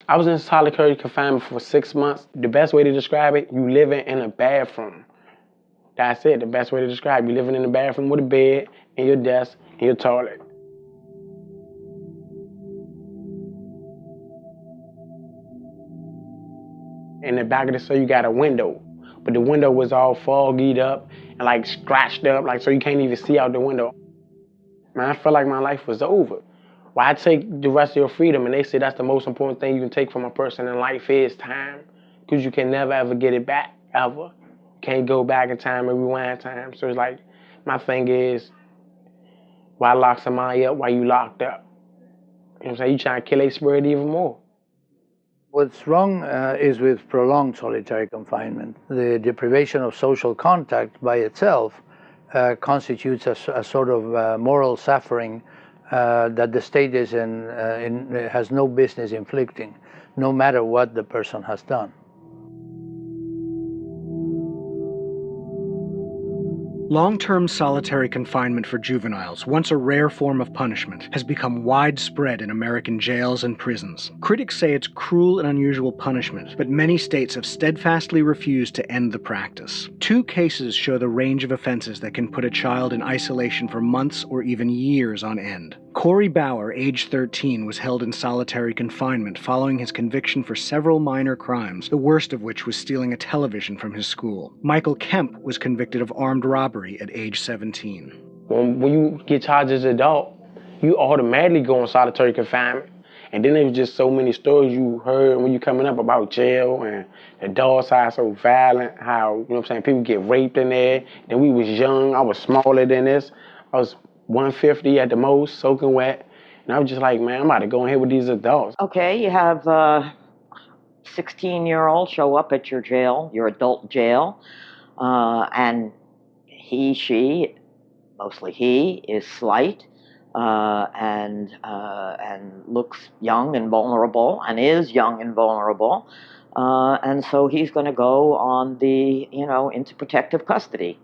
I was in solitary confinement for 6 months. The best way to describe it, you living in a bathroom. That's it, the best way to describe it. You living in a bathroom with a bed, and your desk, and your toilet. In the back of the cell, you got a window. But the window was all foggied up and like scratched up, like so you can't even see out the window. Man, I felt like my life was over. Why take the rest of your freedom? And they say that's the most important thing you can take from a person in life is time. Because you can never ever get it back, ever. You can't go back in time and rewind time. So it's like, my thing is, why lock somebody up while you locked up? You know what I'm saying? You trying to kill a spirit even more. What's wrong is with prolonged solitary confinement. The deprivation of social contact by itself constitutes a sort of moral suffering that the state is has no business inflicting, no matter what the person has done. Long-term solitary confinement for juveniles, once a rare form of punishment, has become widespread in American jails and prisons. Critics say it's cruel and unusual punishment, but many states have steadfastly refused to end the practice. 2 cases show the range of offenses that can put a child in isolation for months or even years on end. Corey Bauer, age 13, was held in solitary confinement following his conviction for several minor crimes, the worst of which was stealing a television from his school. Michael Kemp was convicted of armed robbery at age 17. When you get charged as an adult, you automatically go in solitary confinement. And then there was just so many stories you heard when you coming up about jail and the adult side so violent, how, you know what I'm saying, people get raped in there. Then we was young, I was smaller than this. I was 150 at the most, soaking wet. And I was just like, man, I'm about to go in here with these adults. Okay, you have a 16-year-old show up at your jail, your adult jail, and she, mostly he, is slight and looks young and vulnerable, and is young and vulnerable, and so he's going to go on the, into protective custody.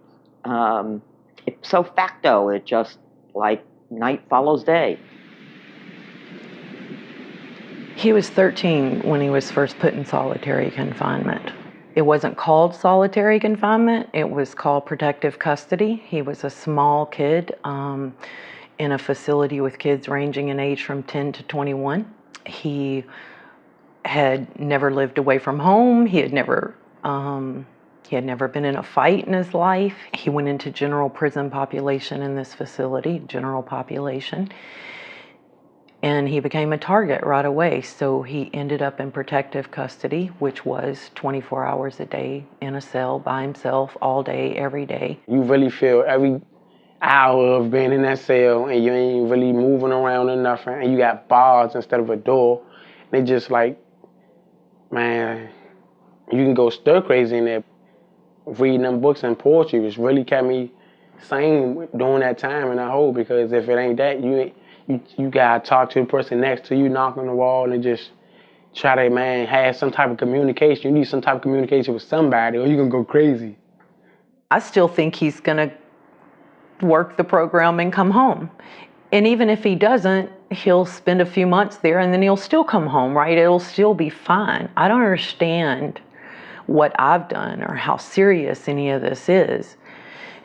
So facto, it just like night follows day. He was 13 when he was first put in solitary confinement. It wasn't called solitary confinement, it was called protective custody. He was a small kid in a facility with kids ranging in age from 10 to 21. He had never lived away from home. He had never been in a fight in his life. He went into general prison population in this facility, general population. And he became a target right away. So he ended up in protective custody, which was 24 hours a day in a cell by himself, all day, every day. You really feel every hour of being in that cell and you ain't really moving around or nothing, and you got bars instead of a door. They just like, man, you can go stir crazy in there. Reading them books and poetry, which really kept me sane during that time in that hole, because if it ain't that, you gotta talk to the person next to you, knock on the wall, and just try to, man, have some type of communication. You need some type of communication with somebody, or you're gonna go crazy. I still think he's gonna work the program and come home. And even if he doesn't, he'll spend a few months there and then he'll still come home, right? It'll still be fine. I don't understand what I've done or how serious any of this is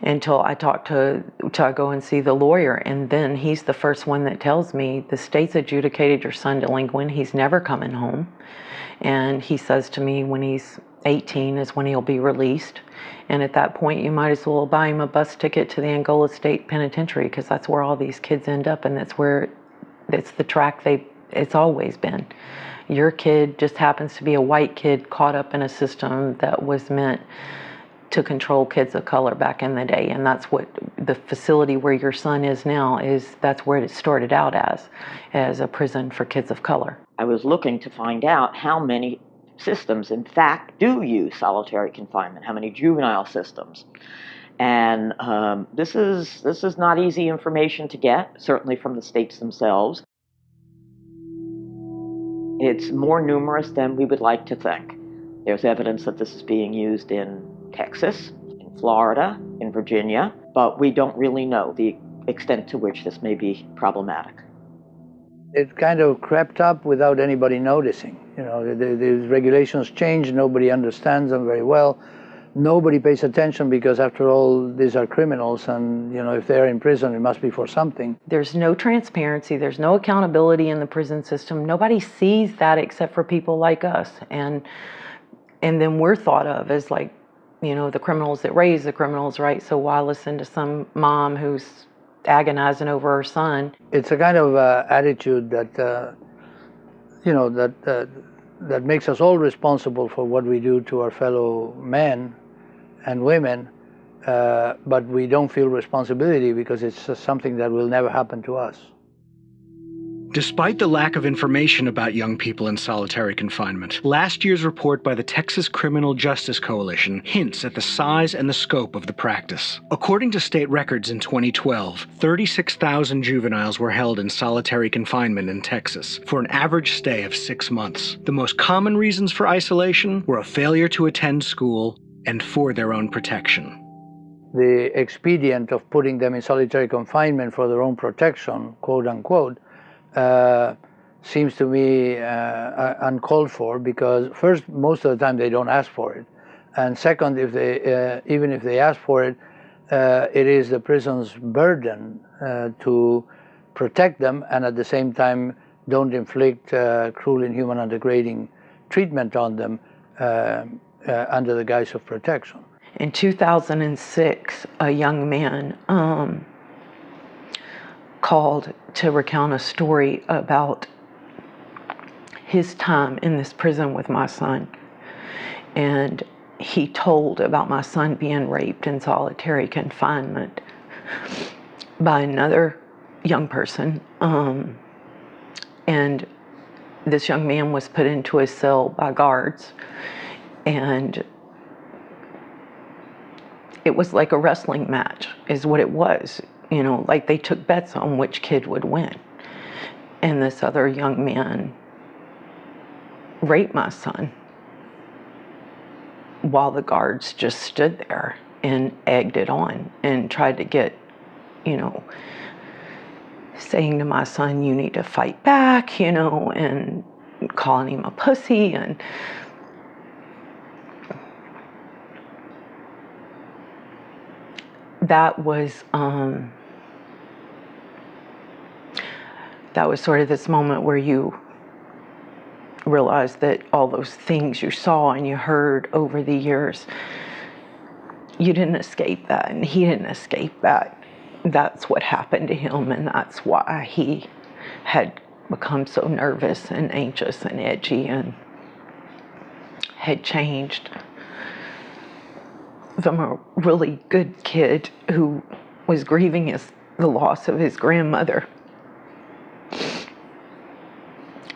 until I go and see the lawyer. And then he's the first one that tells me the state's adjudicated your son delinquent. He's never coming home. And he says to me when he's 18 is when he'll be released. And at that point, you might as well buy him a bus ticket to the Angola State Penitentiary, because that's where all these kids end up, and it's the track it's always been. Your kid just happens to be a white kid caught up in a system that was meant to control kids of color back in the day, and that's what the facility where your son is now that's where it started out as a prison for kids of color. I was looking to find out how many systems, in fact, do use solitary confinement, how many juvenile systems. And this is not easy information to get, certainly from the states themselves. It's more numerous than we would like to think. There's evidence that this is being used in Texas, in Florida, in Virginia, but we don't really know the extent to which this may be problematic. It kind of crept up without anybody noticing. You know, the regulations change, nobody understands them very well. Nobody pays attention because, after all, these are criminals, and, you know, if they're in prison, it must be for something. There's no transparency, there's no accountability in the prison system. Nobody sees that except for people like us. And then we're thought of as, like, you know, the criminals that raise the criminals, right? So why listen to some mom who's agonizing over her son? It's a kind of attitude that, you know, that makes us all responsible for what we do to our fellow men and women, but we don't feel responsibility because it's something that will never happen to us. Despite the lack of information about young people in solitary confinement, last year's report by the Texas Criminal Justice Coalition hints at the size and the scope of the practice. According to state records in 2012, 36,000 juveniles were held in solitary confinement in Texas for an average stay of 6 months. The most common reasons for isolation were a failure to attend school and for their own protection. The expedient of putting them in solitary confinement for their own protection, quote unquote, seems to me uncalled for, because first, most of the time they don't ask for it, and second, if they even if they ask for it, it is the prison's burden to protect them, and at the same time don't inflict cruel, inhuman, and degrading treatment on them under the guise of protection. In 2006, a young man called to recount a story about his time in this prison with my son. And he told about my son being raped in solitary confinement by another young person. And this young man was put into a cell by guards, and it was like a wrestling match, is what it was. You know, like they took bets on which kid would win. And this other young man raped my son while the guards just stood there and egged it on and tried to get, you know, saying to my son, you need to fight back, you know, and calling him a pussy. And that was sort of this moment where you realize that all those things you saw and you heard over the years, you didn't escape that, and he didn't escape that. That's what happened to him, and that's why he had become so nervous and anxious and edgy and had changed from a really good kid who was grieving the loss of his grandmother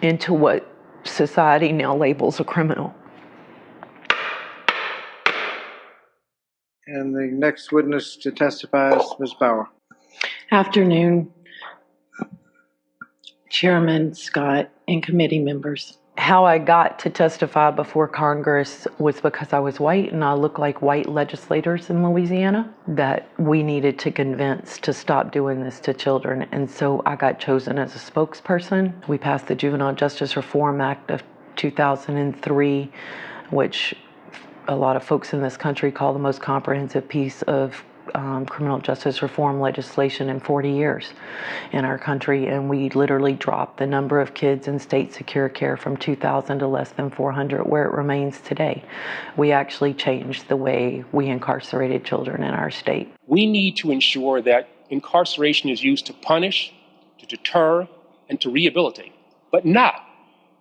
into what society now labels a criminal. And the next witness to testify is Ms. Bauer. Afternoon, Chairman Scott and committee members. How I got to testify before Congress was because I was white and I look like white legislators in Louisiana that we needed to convince to stop doing this to children. And so I got chosen as a spokesperson. We passed the Juvenile Justice Reform Act of 2003, which a lot of folks in this country call the most comprehensive piece of criminal justice reform legislation in 40 years in our country, and we literally dropped the number of kids in state secure care from 2,000 to less than 400, where it remains today. We actually changed the way we incarcerated children in our state. We need to ensure that incarceration is used to punish, to deter, and to rehabilitate, but not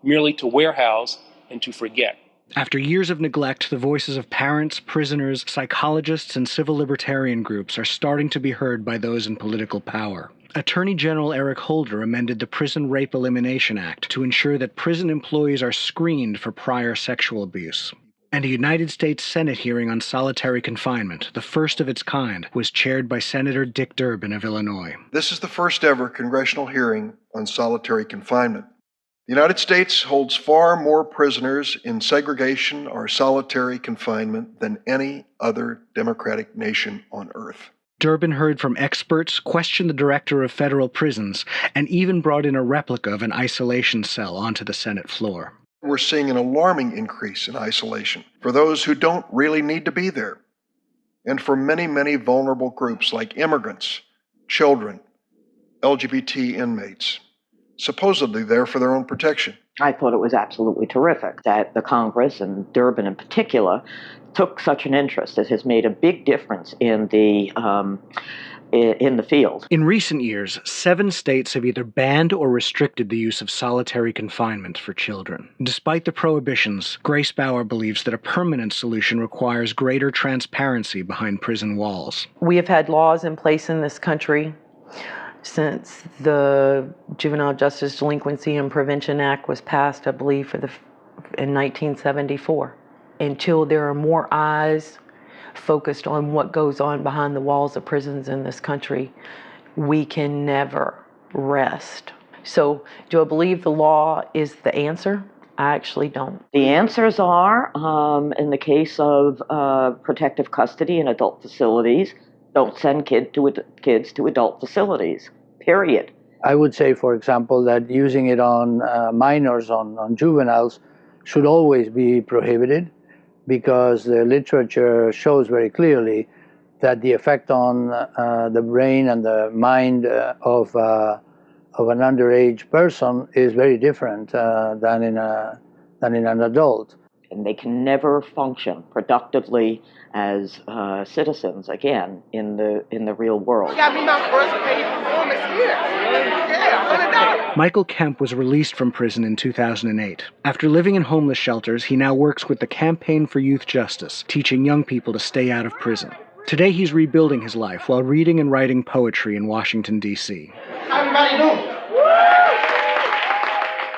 merely to warehouse and to forget. After years of neglect, the voices of parents, prisoners, psychologists, and civil libertarian groups are starting to be heard by those in political power. Attorney General Eric Holder amended the Prison Rape Elimination Act to ensure that prison employees are screened for prior sexual abuse. And a United States Senate hearing on solitary confinement, the first of its kind, was chaired by Senator Dick Durbin of Illinois. This is the first ever congressional hearing on solitary confinement. The United States holds far more prisoners in segregation or solitary confinement than any other democratic nation on earth. Durbin heard from experts, questioned the director of federal prisons, and even brought in a replica of an isolation cell onto the Senate floor. We're seeing an alarming increase in isolation for those who don't really need to be there, and for many, many vulnerable groups like immigrants, children, LGBT inmates, supposedly there for their own protection. I thought it was absolutely terrific that the Congress, and Durbin in particular, took such an interest. It has made a big difference in the field. In recent years, 7 states have either banned or restricted the use of solitary confinement for children. Despite the prohibitions, Grace Bauer believes that a permanent solution requires greater transparency behind prison walls. We have had laws in place in this country since the Juvenile Justice Delinquency and Prevention Act was passed, I believe, in 1974. Until there are more eyes focused on what goes on behind the walls of prisons in this country, we can never rest. So, do I believe the law is the answer? I actually don't. The answers are, in the case of protective custody in adult facilities, don't send kids to adult facilities, period. I would say, for example, that using it on minors, on juveniles, should always be prohibited, because the literature shows very clearly that the effect on the brain and the mind of an underage person is very different than in an adult. And they can never function productively as citizens again in the real world. Got me my first paid performance here. Yeah, $100. Michael Kemp was released from prison in 2008. After living in homeless shelters, he now works with the Campaign for Youth Justice, teaching young people to stay out of prison. Today he's rebuilding his life while reading and writing poetry in Washington, D.C. How everybody doing?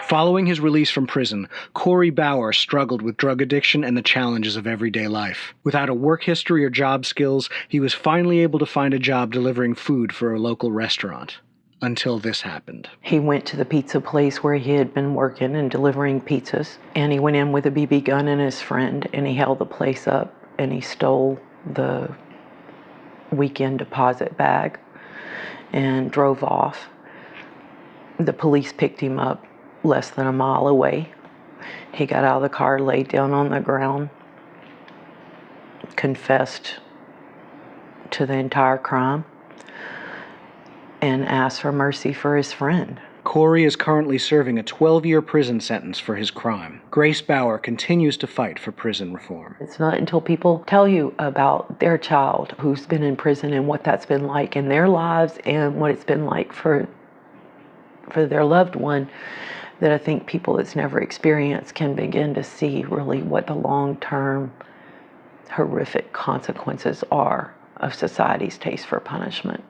Following his release from prison, Corey Bauer struggled with drug addiction and the challenges of everyday life. Without a work history or job skills, he was finally able to find a job delivering food for a local restaurant. Until this happened. He went to the pizza place where he had been working and delivering pizzas, and he went in with a BB gun and his friend, and he held the place up, and he stole the weekend deposit bag and drove off. The police picked him up less than a mile away. He got out of the car, laid down on the ground, confessed to the entire crime, and asked for mercy for his friend. Corey is currently serving a 12-year prison sentence for his crime. Grace Bauer continues to fight for prison reform. It's not until people tell you about their child who's been in prison and what that's been like in their lives and what it's been like for their loved one that I think people that's never experienced can begin to see really what the long-term horrific consequences are of society's taste for punishment.